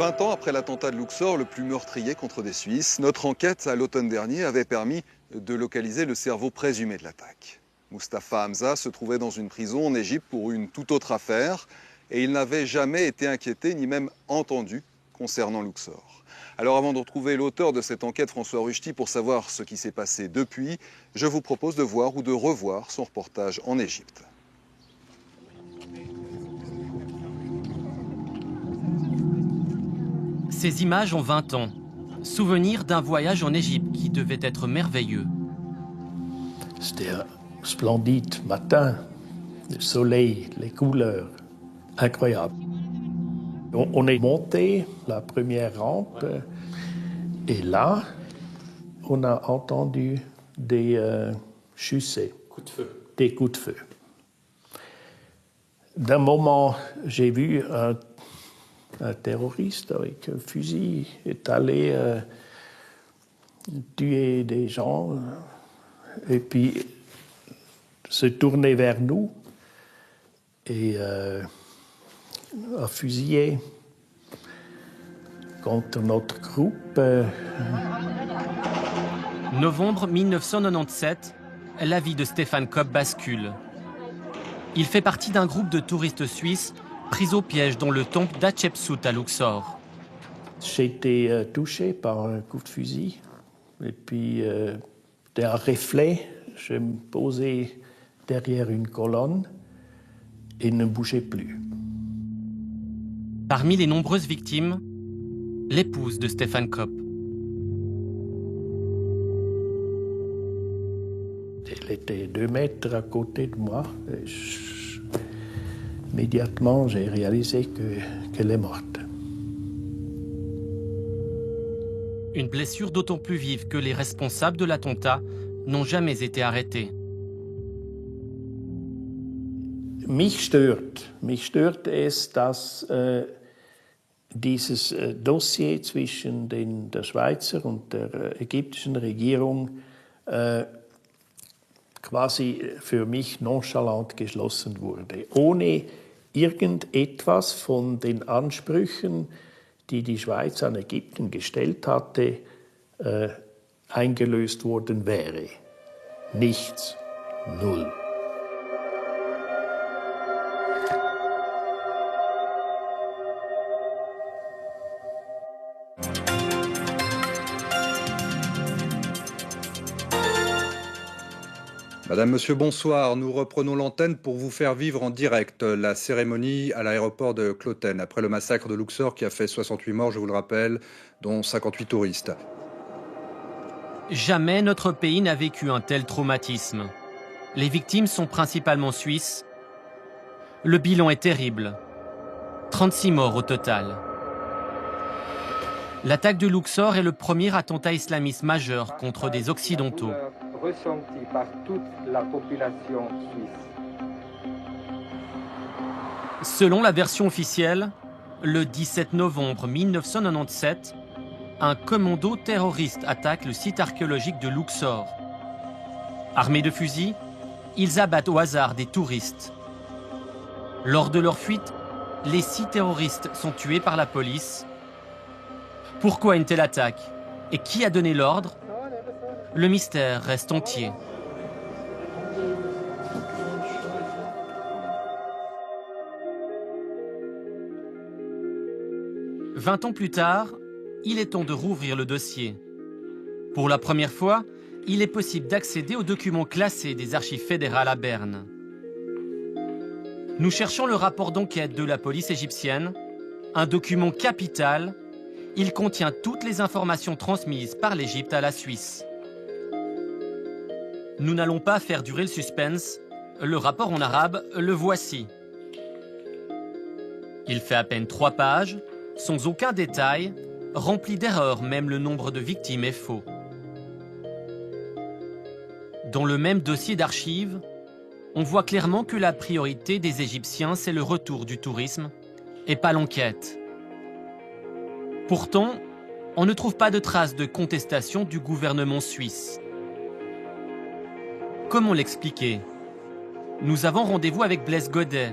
20 ans après l'attentat de Luxor, le plus meurtrier contre des Suisses, notre enquête à l'automne dernier avait permis de localiser le cerveau présumé de l'attaque. Mustapha Hamza se trouvait dans une prison en Égypte pour une toute autre affaire et il n'avait jamais été inquiété ni même entendu concernant Luxor. Alors avant de retrouver l'auteur de cette enquête, François Ruchti, pour savoir ce qui s'est passé depuis, je vous propose de voir ou de revoir son reportage en Égypte. Ces images ont 20 ans. Souvenir d'un voyage en Égypte qui devait être merveilleux. C'était un splendide matin, le soleil, les couleurs, incroyable. On est monté la première rampe et là, on a entendu des fusées, des coups de feu. D'un moment, j'ai vu un terroriste avec un fusil est allé tuer des gens et puis se tourner vers nous et a fusillé contre notre groupe. Novembre 1997, la vie de Stefan Kopp bascule. Il fait partie d'un groupe de touristes suisses pris au piège dans le temple d'Hatchepsout à Luxor. J'ai été touché par un coup de fusil et puis d'un reflet, je me posais derrière une colonne et ne bougeais plus. Parmi les nombreuses victimes, l'épouse de Stefan Kopp. Elle était 2 mètres à côté de moi. Immédiatement, j'ai réalisé qu'elle est morte. Une blessure d'autant plus vive que les responsables de l'attentat n'ont jamais été arrêtés. Mich stört es, dass dieses Dossier zwischen der Schweizer und der ägyptischen Regierung quasi für mich nonchalant geschlossen wurde, ohne irgendetwas von den Ansprüchen, die die Schweiz an Ägypten gestellt hatte, eingelöst worden wäre. Nichts, null. Madame, Monsieur, bonsoir. Nous reprenons l'antenne pour vous faire vivre en direct la cérémonie à l'aéroport de Kloten, après le massacre de Luxor qui a fait 68 morts, je vous le rappelle, dont 58 touristes. Jamais notre pays n'a vécu un tel traumatisme. Les victimes sont principalement suisses. Le bilan est terrible. 36 morts au total. L'attaque de Luxor est le premier attentat islamiste majeur contre des Occidentaux. Ressenti par toute la population suisse. Selon la version officielle, le 17 novembre 1997, un commando terroriste attaque le site archéologique de Luxor. Armés de fusils, ils abattent au hasard des touristes. Lors de leur fuite, les 6 terroristes sont tués par la police. Pourquoi une telle attaque? Et qui a donné l'ordre? Le mystère reste entier. « 20 ans plus tard, il est temps de rouvrir le dossier. Pour la première fois, il est possible d'accéder aux documents classés des archives fédérales à Berne. Nous cherchons le rapport d'enquête de la police égyptienne, un document capital. Il contient toutes les informations transmises par l'Égypte à la Suisse. Nous n'allons pas faire durer le suspense. Le rapport en arabe, le voici. Il fait à peine 3 pages, sans aucun détail, rempli d'erreurs, même le nombre de victimes est faux. Dans le même dossier d'archives, on voit clairement que la priorité des Égyptiens, c'est le retour du tourisme et pas l'enquête. Pourtant, on ne trouve pas de traces de contestation du gouvernement suisse. Comment l'expliquer? Nous avons rendez-vous avec Blaise Godet.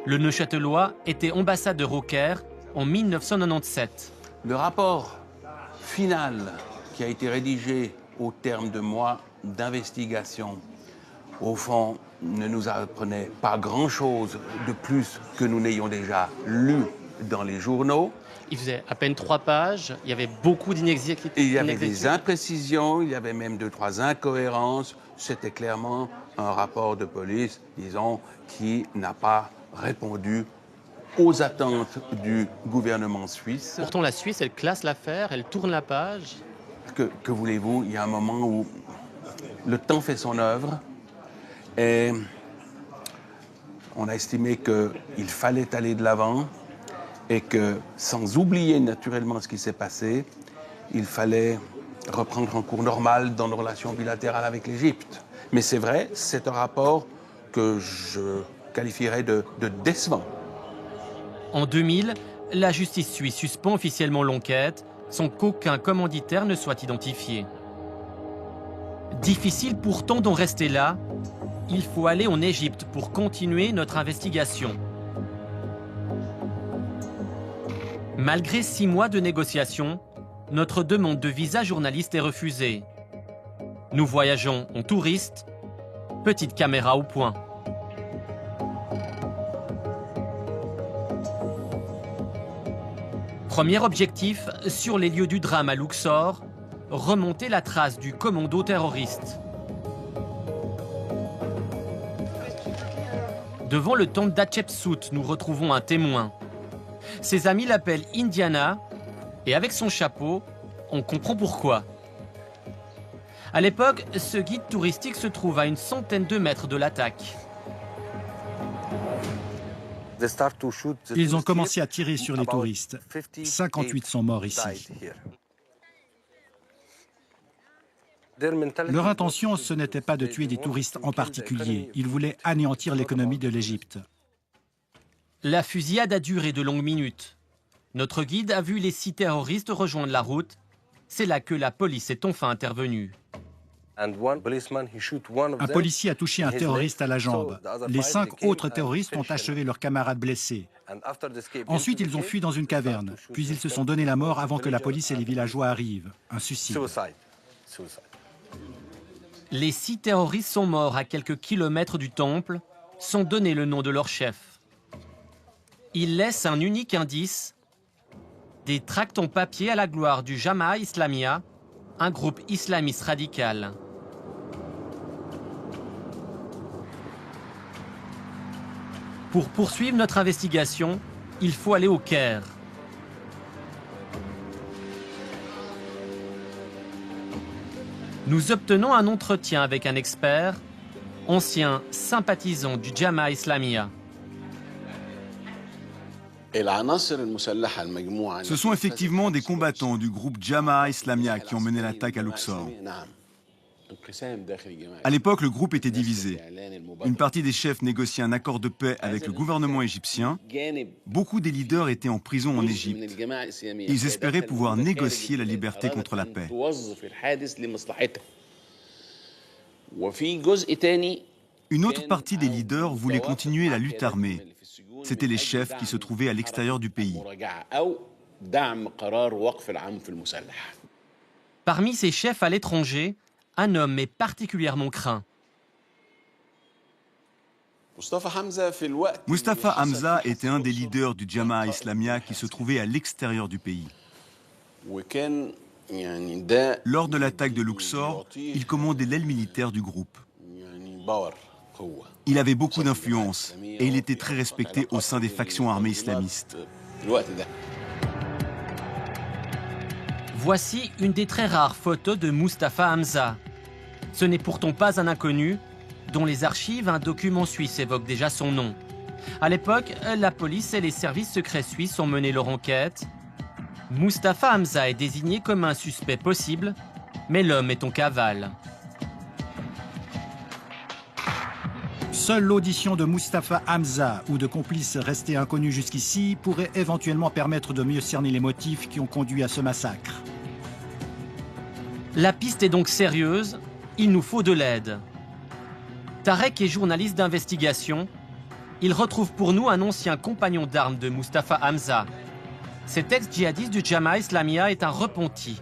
Le Neuchâtelois était ambassadeur au Caire en 1997. Le rapport final qui a été rédigé au terme de mois d'investigation, au fond, ne nous apprenait pas grand-chose de plus que nous n'ayons déjà lu dans les journaux. Il faisait à peine 3 pages, il y avait beaucoup d'inexactitudes. Il y avait des imprécisions, il y avait même 2-3 incohérences. C'était clairement un rapport de police, disons, qui n'a pas répondu aux attentes du gouvernement suisse. Pourtant, la Suisse, elle classe l'affaire, elle tourne la page. Que voulez-vous, il y a un moment où le temps fait son œuvre et on a estimé qu'il fallait aller de l'avant et que, sans oublier naturellement ce qui s'est passé, il fallait reprendre un cours normal dans nos relations bilatérales avec l'Égypte. Mais c'est vrai, c'est un rapport que je qualifierais de décevant. En 2000, la justice suisse suspend officiellement l'enquête sans qu'aucun commanditaire ne soit identifié. Difficile pourtant d'en rester là. Il faut aller en Égypte pour continuer notre investigation. Malgré 6 mois de négociations, notre demande de visa journaliste est refusée. Nous voyageons en touriste, petite caméra au point. Premier objectif, sur les lieux du drame à Luxor, remonter la trace du commando terroriste. Devant le temple d'Hatchepsout, nous retrouvons un témoin. Ses amis l'appellent Indiana, et avec son chapeau, on comprend pourquoi. À l'époque, ce guide touristique se trouve à une centaine de mètres de l'attaque. Ils ont commencé à tirer sur les touristes. 58 sont morts ici. Leur intention, ce n'était pas de tuer des touristes en particulier. Ils voulaient anéantir l'économie de l'Égypte. La fusillade a duré de longues minutes. Notre guide a vu les 6 terroristes rejoindre la route. C'est là que la police est enfin intervenue. Un policier a touché un terroriste à la jambe. Les 5 autres terroristes ont achevé leurs camarades blessés. Ensuite, ils ont fui dans une caverne. Puis ils se sont donné la mort avant que la police et les villageois arrivent. Un suicide. Les 6 terroristes sont morts à quelques kilomètres du temple, sans donner le nom de leur chef. Ils laissent un unique indice, des tracts en papier à la gloire du Jama'a Islamia, un groupe islamiste radical. Pour poursuivre notre investigation, il faut aller au Caire. Nous obtenons un entretien avec un expert, ancien sympathisant du Jama'a Islamia. Ce sont effectivement des combattants du groupe Jama'a Islamia qui ont mené l'attaque à Luxor. À l'époque, le groupe était divisé. Une partie des chefs négociait un accord de paix avec le gouvernement égyptien. Beaucoup des leaders étaient en prison en Égypte. Ils espéraient pouvoir négocier la liberté contre la paix. Une autre partie des leaders voulait continuer la lutte armée. C'étaient les chefs qui se trouvaient à l'extérieur du pays. Parmi ces chefs à l'étranger, un homme est particulièrement craint. Mustafa Hamza était un des leaders du Jama'a Islamia qui se trouvait à l'extérieur du pays. Lors de l'attaque de Luxor, il commandait l'aile militaire du groupe. Il avait beaucoup d'influence et il était très respecté au sein des factions armées islamistes. Voici une des très rares photos de Mustafa Hamza. Ce n'est pourtant pas un inconnu, dont les archives, un document suisse évoque déjà son nom. À l'époque, la police et les services secrets suisses ont mené leur enquête. Mustafa Hamza est désigné comme un suspect possible, mais l'homme est en cavale. Seule l'audition de Mustafa Hamza ou de complices restés inconnus jusqu'ici pourrait éventuellement permettre de mieux cerner les motifs qui ont conduit à ce massacre. La piste est donc sérieuse, il nous faut de l'aide. Tarek est journaliste d'investigation. Il retrouve pour nous un ancien compagnon d'armes de Mustafa Hamza. Cet ex-djihadiste du Jama'a Islamia est un repenti.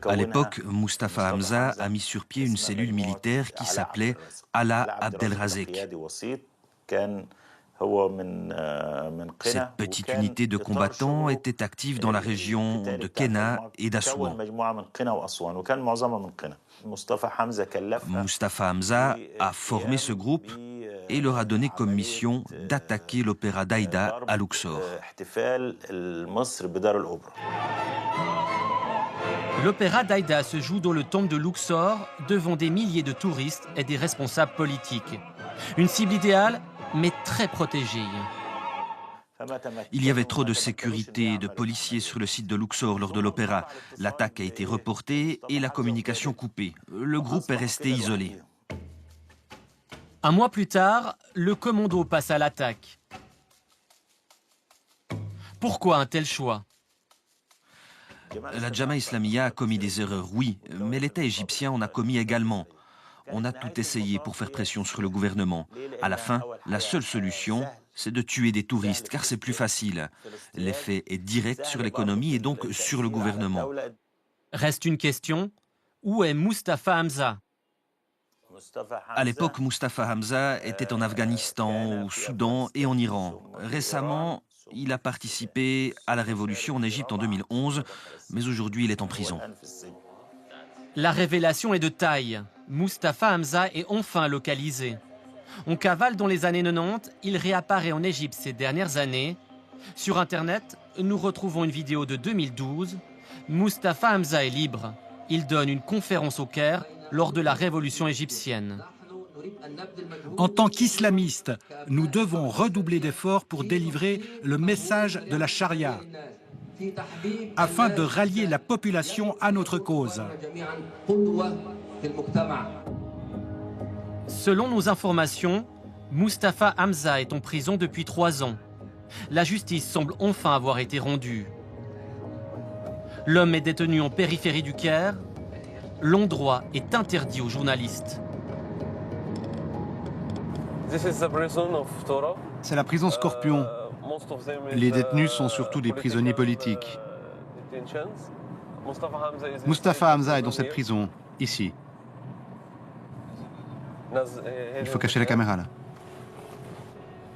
À l'époque, Mustapha Hamza a mis sur pied une cellule militaire qui s'appelait Ala Abdelrazek. Cette petite unité de combattants était active dans la région de Kenna et d'Assouan. Mustapha Hamza a formé ce groupe et leur a donné comme mission d'attaquer l'opéra d'Aïda à Luxor. L'opéra d'Aïda se joue dans le temple de Luxor devant des milliers de touristes et des responsables politiques. Une cible idéale, mais très protégée. Il y avait trop de sécurité et de policiers sur le site de Luxor lors de l'opéra. L'attaque a été reportée et la communication coupée. Le groupe est resté isolé. Un mois plus tard, le commando passe à l'attaque. Pourquoi un tel choix ? La Jama'a Islamia a commis des erreurs, oui, mais l'État égyptien en a commis également. On a tout essayé pour faire pression sur le gouvernement. À la fin, la seule solution, c'est de tuer des touristes, car c'est plus facile. L'effet est direct sur l'économie et donc sur le gouvernement. Reste une question, où est Mustapha Hamza ? À l'époque, Mustapha Hamza était en Afghanistan, au Soudan et en Iran. Récemment, il a participé à la révolution en Égypte en 2011, mais aujourd'hui il est en prison. La révélation est de taille. Mustapha Hamza est enfin localisé. On cavale dans les années 90, il réapparaît en Égypte ces dernières années. Sur Internet, nous retrouvons une vidéo de 2012. Mustapha Hamza est libre. Il donne une conférence au Caire lors de la révolution égyptienne. En tant qu'islamistes, nous devons redoubler d'efforts pour délivrer le message de la charia, afin de rallier la population à notre cause. Selon nos informations, Mustapha Hamza est en prison depuis 3 ans. La justice semble enfin avoir été rendue. L'homme est détenu en périphérie du Caire. L'endroit est interdit aux journalistes. C'est la prison Scorpion. Les détenus sont surtout des prisonniers politiques. Mustapha Hamza est dans cette prison, ici. Il faut cacher la caméra, là.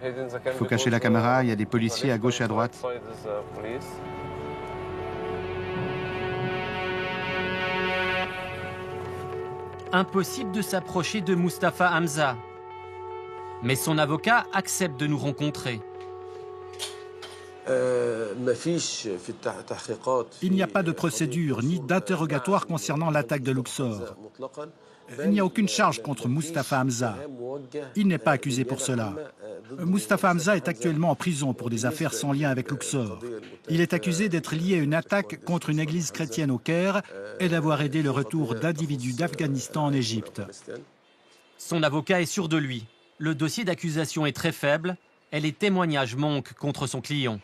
Il faut cacher la caméra, il y a des policiers à gauche et à droite. Impossible de s'approcher de Mustapha Hamza. Mais son avocat accepte de nous rencontrer. Il n'y a pas de procédure ni d'interrogatoire concernant l'attaque de Luxor. Il n'y a aucune charge contre Mustapha Hamza. Il n'est pas accusé pour cela. Mustapha Hamza est actuellement en prison pour des affaires sans lien avec Luxor. Il est accusé d'être lié à une attaque contre une église chrétienne au Caire et d'avoir aidé le retour d'individus d'Afghanistan en Égypte. Son avocat est sûr de lui. Le dossier d'accusation est très faible et les témoignages manquent contre son client.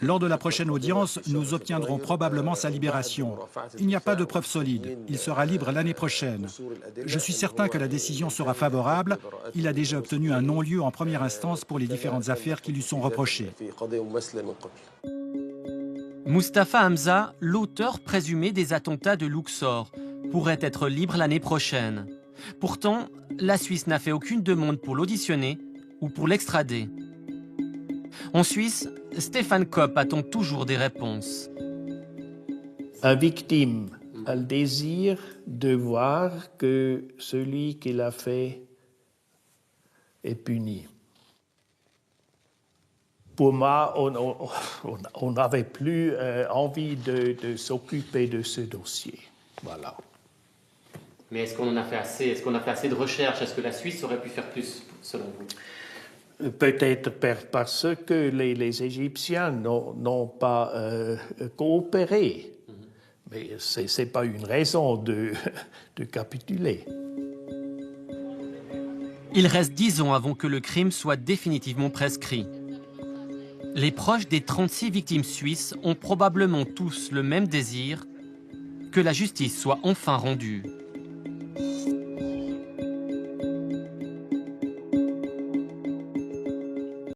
Lors de la prochaine audience, nous obtiendrons probablement sa libération. Il n'y a pas de preuves solides. Il sera libre l'année prochaine. Je suis certain que la décision sera favorable. Il a déjà obtenu un non-lieu en première instance pour les différentes affaires qui lui sont reprochées. Mustapha Hamza, l'auteur présumé des attentats de Luxor, pourrait être libre l'année prochaine. Pourtant, la Suisse n'a fait aucune demande pour l'auditionner ou pour l'extrader. En Suisse, Stéphane Kopp attend toujours des réponses. La victime a le désir de voir que celui qui l'a fait est puni. Pour moi, on n'avait plus envie de s'occuper de ce dossier. Voilà. Mais est-ce qu'on en a fait assez? Est-ce qu'on a fait assez de recherches? Est-ce que la Suisse aurait pu faire plus, selon vous? Peut-être parce que les Égyptiens n'ont pas coopéré. Mais ce n'est pas une raison de capituler. Il reste 10 ans avant que le crime soit définitivement prescrit. Les proches des 36 victimes suisses ont probablement tous le même désir, que la justice soit enfin rendue.